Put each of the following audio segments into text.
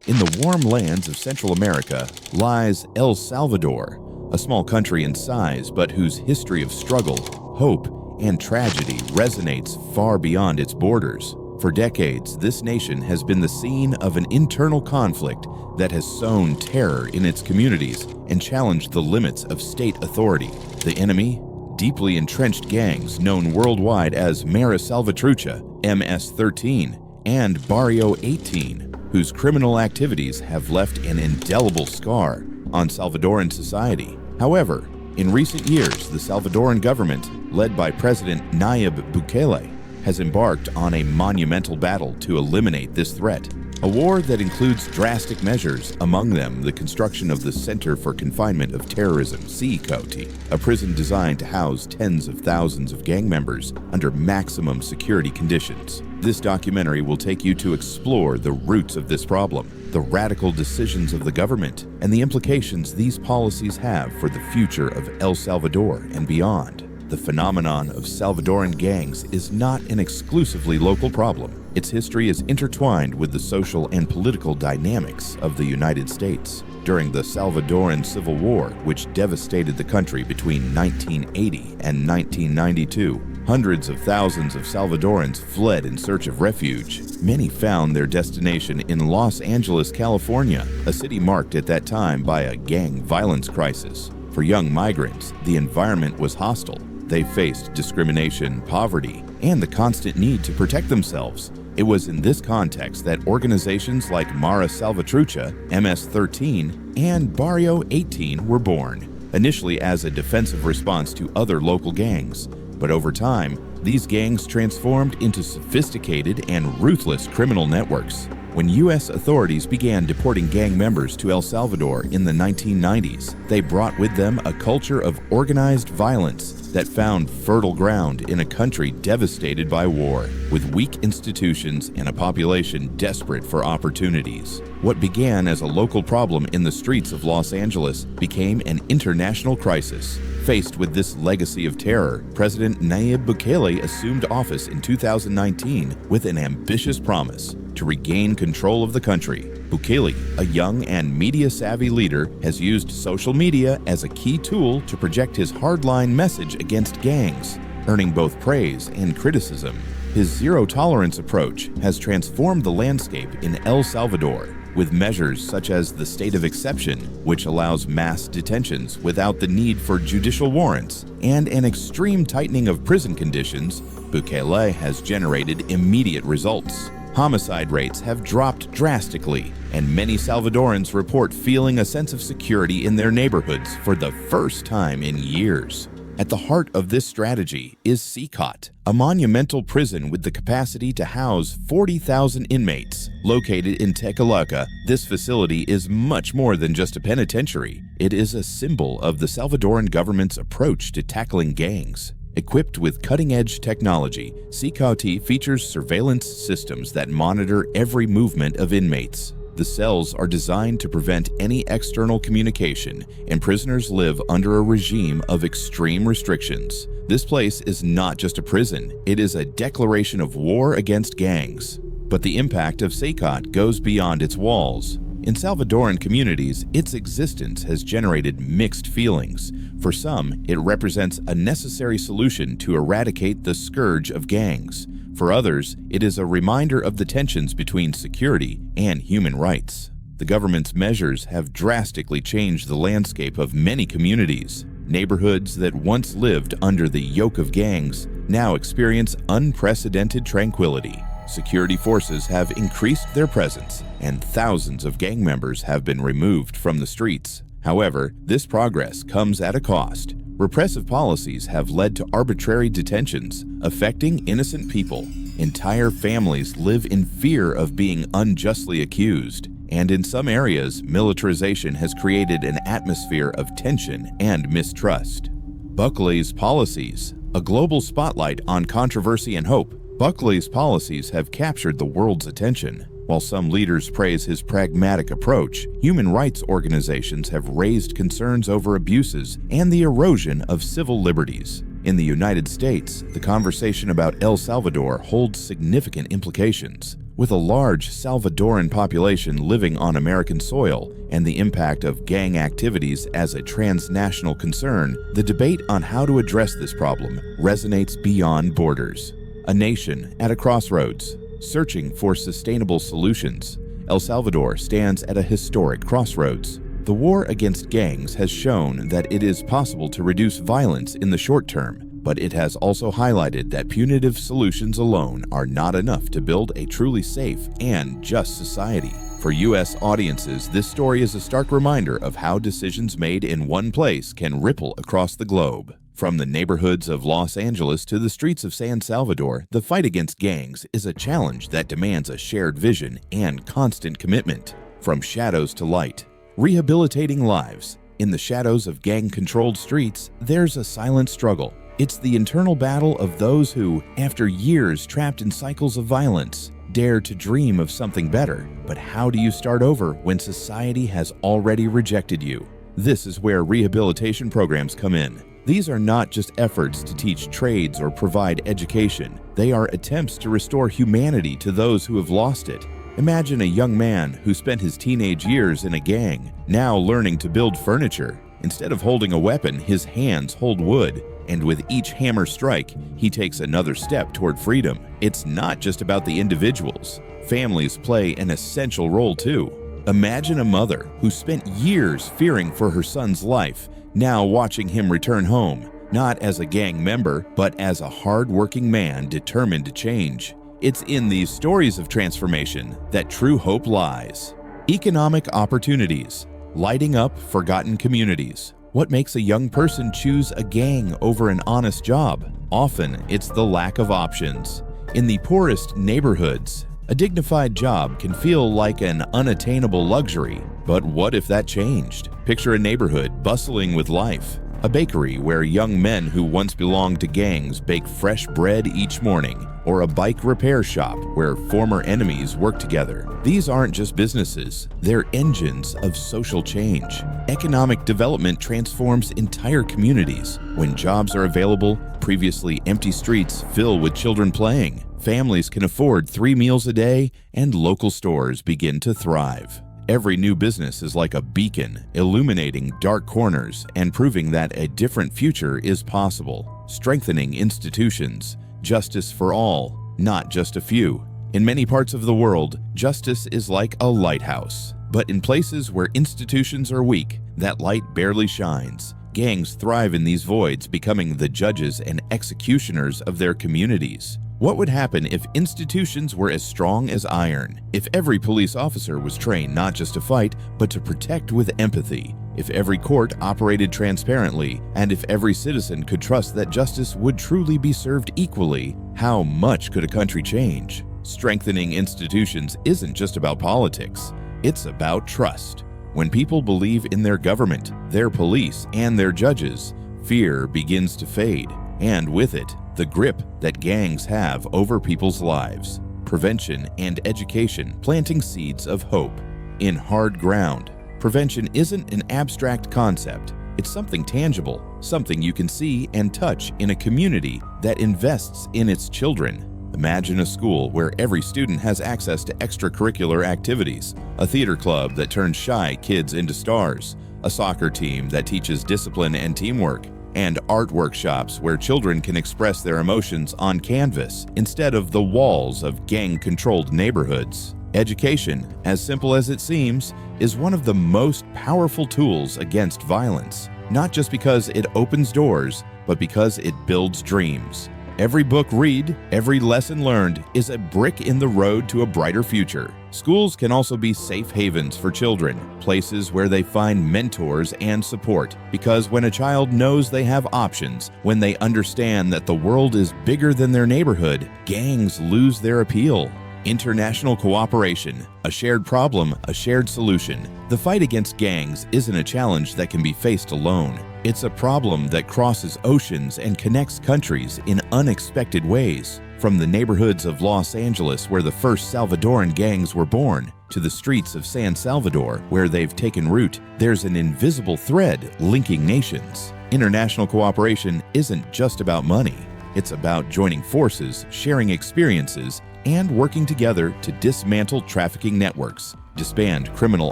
In the warm lands of Central America lies El Salvador, a small country in size but whose history of struggle, hope, and tragedy resonates far beyond its borders. For decades, this nation has been the scene of an internal conflict that has sown terror in its communities and challenged the limits of state authority. The enemy? Deeply entrenched gangs known worldwide as Mara Salvatrucha, MS-13, and Barrio 18, whose criminal activities have left an indelible scar on Salvadoran society. However, in recent years, the Salvadoran government, led by President Nayib Bukele, has embarked on a monumental battle to eliminate this threat. A war that includes drastic measures, among them the construction of the Center for Confinement of Terrorism, CECOT, a prison designed to house tens of thousands of gang members under maximum security conditions. This documentary will take you to explore the roots of this problem, the radical decisions of the government, and the implications these policies have for the future of El Salvador and beyond. The phenomenon of Salvadoran gangs is not an exclusively local problem. Its history is intertwined with the social and political dynamics of the United States. During the Salvadoran Civil War, which devastated the country between 1980 and 1992, hundreds of thousands of Salvadorans fled in search of refuge. Many found their destination in Los Angeles, California, a city marked at that time by a gang violence crisis. For young migrants, the environment was hostile. They faced discrimination, poverty, and the constant need to protect themselves. It was in this context that organizations like Mara Salvatrucha, MS-13, and Barrio 18 were born, initially as a defensive response to other local gangs. But over time, these gangs transformed into sophisticated and ruthless criminal networks. When U.S. authorities began deporting gang members to El Salvador in the 1990s, they brought with them a culture of organized violence that found fertile ground in a country devastated by war, with weak institutions and a population desperate for opportunities. What began as a local problem in the streets of Los Angeles became an international crisis. Faced with this legacy of terror, President Nayib Bukele assumed office in 2019 with an ambitious promise to regain control of the country. Bukele, a young and media-savvy leader, has used social media as a key tool to project his hardline message against gangs, earning both praise and criticism. His zero-tolerance approach has transformed the landscape in El Salvador, with measures such as the state of exception, which allows mass detentions without the need for judicial warrants, and an extreme tightening of prison conditions. Bukele has generated immediate results. Homicide rates have dropped drastically, and many Salvadorans report feeling a sense of security in their neighborhoods for the first time in years. At the heart of this strategy is CECOT, a monumental prison with the capacity to house 40,000 inmates. Located in Tecoloca, this facility is much more than just a penitentiary. It is a symbol of the Salvadoran government's approach to tackling gangs. Equipped with cutting-edge technology, CECOT features surveillance systems that monitor every movement of inmates. The cells are designed to prevent any external communication, and prisoners live under a regime of extreme restrictions. This place is not just a prison, it is a declaration of war against gangs. But the impact of CECOT goes beyond its walls. In Salvadoran communities, its existence has generated mixed feelings. For some, it represents a necessary solution to eradicate the scourge of gangs. For others, it is a reminder of the tensions between security and human rights. The government's measures have drastically changed the landscape of many communities. Neighborhoods that once lived under the yoke of gangs now experience unprecedented tranquility. Security forces have increased their presence, and thousands of gang members have been removed from the streets. However, this progress comes at a cost. Repressive policies have led to arbitrary detentions, affecting innocent people. Entire families live in fear of being unjustly accused, and in some areas, militarization has created an atmosphere of tension and mistrust. Bukele's policies, a global spotlight on controversy and hope. Bukele's policies have captured the world's attention. While some leaders praise his pragmatic approach, human rights organizations have raised concerns over abuses and the erosion of civil liberties. In the United States, the conversation about El Salvador holds significant implications. With a large Salvadoran population living on American soil and the impact of gang activities as a transnational concern, the debate on how to address this problem resonates beyond borders. A nation at a crossroads, searching for sustainable solutions. El Salvador stands at a historic crossroads. The war against gangs has shown that it is possible to reduce violence in the short term, but it has also highlighted that punitive solutions alone are not enough to build a truly safe and just society. For U.S. audiences, this story is a stark reminder of how decisions made in one place can ripple across the globe. From the neighborhoods of Los Angeles to the streets of San Salvador, the fight against gangs is a challenge that demands a shared vision and constant commitment. From shadows to light, rehabilitating lives. In the shadows of gang-controlled streets, there's a silent struggle. It's the internal battle of those who, after years trapped in cycles of violence, dare to dream of something better. But how do you start over when society has already rejected you? This is where rehabilitation programs come in. These are not just efforts to teach trades or provide education. They are attempts to restore humanity to those who have lost it. Imagine a young man who spent his teenage years in a gang, now learning to build furniture. Instead of holding a weapon, his hands hold wood, and with each hammer strike, he takes another step toward freedom. It's not just about the individuals. Families play an essential role too. Imagine a mother who spent years fearing for her son's life, now watching him return home, not as a gang member, but as a hard-working man determined to change. It's in these stories of transformation that true hope lies. Economic opportunities, lighting up forgotten communities. What makes a young person choose a gang over an honest job? Often, it's the lack of options. In the poorest neighborhoods, a dignified job can feel like an unattainable luxury. But what if that changed? Picture a neighborhood bustling with life. A bakery where young men who once belonged to gangs bake fresh bread each morning, or a bike repair shop where former enemies work together. These aren't just businesses, they're engines of social change. Economic development transforms entire communities. When jobs are available, previously empty streets fill with children playing. Families can afford 3 meals a day, and local stores begin to thrive. Every new business is like a beacon, illuminating dark corners and proving that a different future is possible. Strengthening institutions, justice for all, not just a few. In many parts of the world, justice is like a lighthouse. But in places where institutions are weak, that light barely shines. Gangs thrive in these voids, becoming the judges and executioners of their communities. What would happen if institutions were as strong as iron? If every police officer was trained not just to fight, but to protect with empathy? If every court operated transparently, and if every citizen could trust that justice would truly be served equally, how much could a country change? Strengthening institutions isn't just about politics. It's about trust. When people believe in their government, their police, and their judges, fear begins to fade, and with it, the grip that gangs have over people's lives. Prevention and education, planting seeds of hope in hard ground. Prevention isn't an abstract concept. It's something tangible, something you can see and touch in a community that invests in its children. Imagine a school where every student has access to extracurricular activities, a theater club that turns shy kids into stars, a soccer team that teaches discipline and teamwork, and art workshops where children can express their emotions on canvas instead of the walls of gang-controlled neighborhoods. Education, as simple as it seems, is one of the most powerful tools against violence, not just because it opens doors, but because it builds dreams. Every book read, every lesson learned is a brick in the road to a brighter future. Schools can also be safe havens for children, places where they find mentors and support. Because when a child knows they have options, when they understand that the world is bigger than their neighborhood, gangs lose their appeal. International cooperation, a shared problem, a shared solution. The fight against gangs isn't a challenge that can be faced alone. It's a problem that crosses oceans and connects countries in unexpected ways. From the neighborhoods of Los Angeles, where the first Salvadoran gangs were born, to the streets of San Salvador, where they've taken root, there's an invisible thread linking nations. International cooperation isn't just about money. It's about joining forces, sharing experiences, and working together to dismantle trafficking networks, disband criminal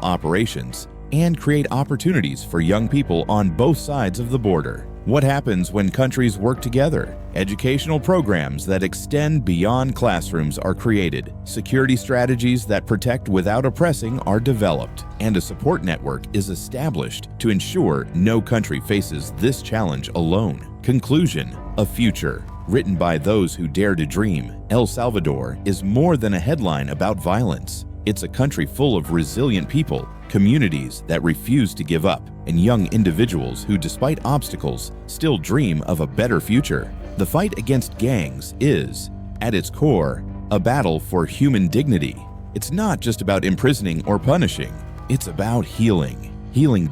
operations, and create opportunities for young people on both sides of the border. What happens when countries work together? Educational programs that extend beyond classrooms are created, security strategies that protect without oppressing are developed, and a support network is established to ensure no country faces this challenge alone. Conclusion: a future. Written by those who dare to dream, El Salvador is more than a headline about violence. It's a country full of resilient people, communities that refuse to give up, and young individuals who, despite obstacles, still dream of a better future. The fight against gangs is, at its core, a battle for human dignity. It's not just about imprisoning or punishing. It's about healing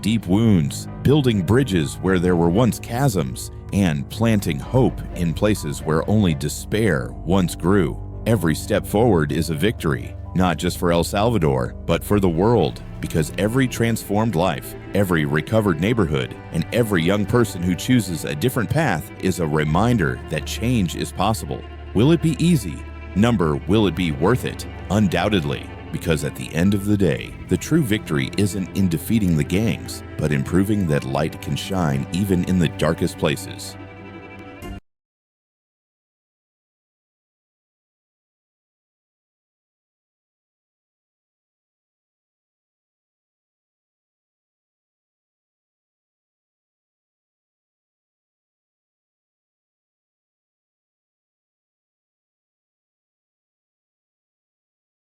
deep wounds, building bridges where there were once chasms, and planting hope in places where only despair once grew. Every step forward is a victory, not just for El Salvador, but for the world, because every transformed life, every recovered neighborhood, and every young person who chooses a different path is a reminder that change is possible. Will it be easy? Will it be worth it? Undoubtedly, because at the end of the day, the true victory isn't in defeating the gangs, but in proving that light can shine even in the darkest places.